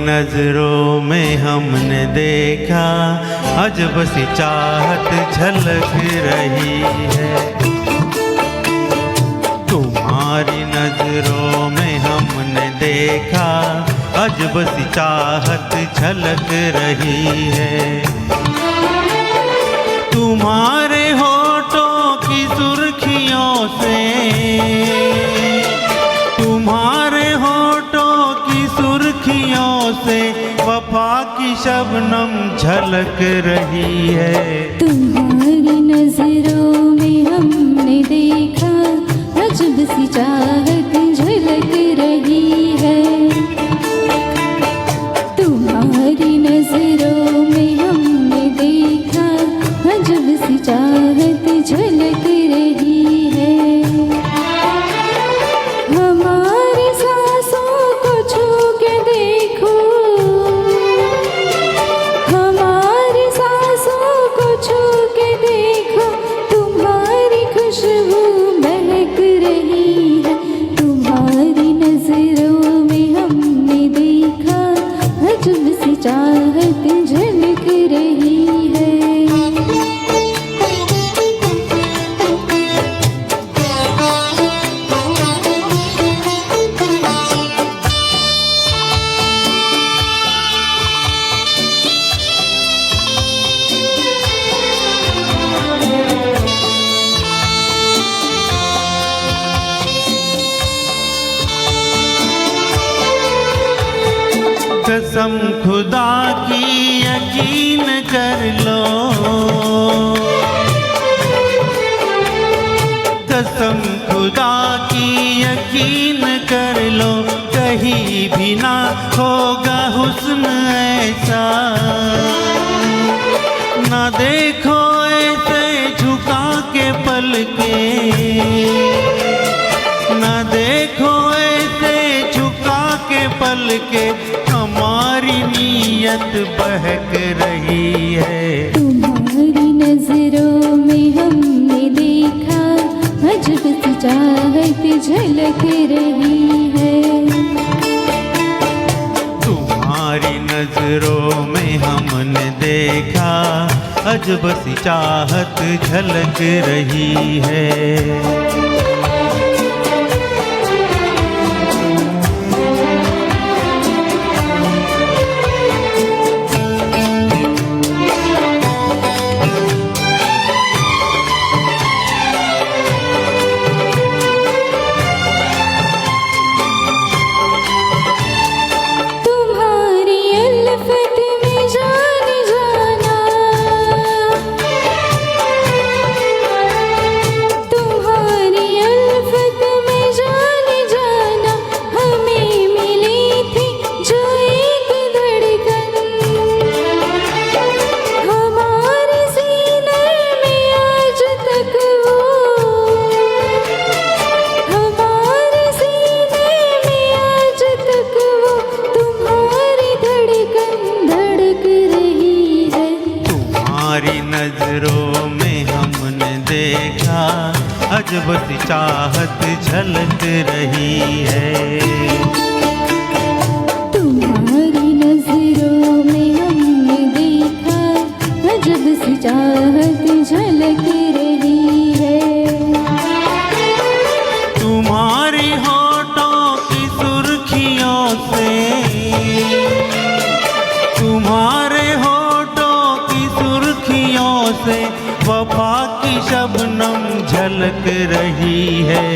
नजरों में हमने देखा अजब सी चाहत झलक रही है। तुम्हारी नजरों में हमने देखा अजब सी चाहत झलक रही है। तुम्हारे होठों की सुर्खियों से, तुम्हारे होठों की सुर्खियों से वफा की शबनम झलक रही है। तुम्हारी नजरों में हमने देखा अजब सी चाहत झलक रही है। तुम्हारी नजरों में हमने देखा अजब सी चाहत झलक रही है। हमारी सांसों को छू के देखो, हमारी सांसों को छू के देखो, तुम्हारी खुशबू महक रही है। तुम्हारी नजरों में हमने देखा अजब सी चाहत झलक रही है। कसम खुदा की यकीन कर लो, कसम खुदा की यकीन कर लो, कहीं भी ना होगा हुस्न ऐसा। ना देखो ऐसे झुका के पलके, ना देखो ऐसे झुका के पलके, हमारी नीयत बहक रही है। तुम्हारी नजरों में हमने देखा अजब सी चाहत झलक रही है। तुम्हारी नजरों में हमने देखा अजब सी चाहत झलक रही है। नजरों में हमने देखा अजब सी चाहत झलक रही है। तुम्हारी नजरों में हमने देखा अजब सी चाहत झलक रही है। तुम्हारी होठों की सुर्खियों से, तुम्हारे होठों की सुर्खियों से वफा की शबनम झलक रही है।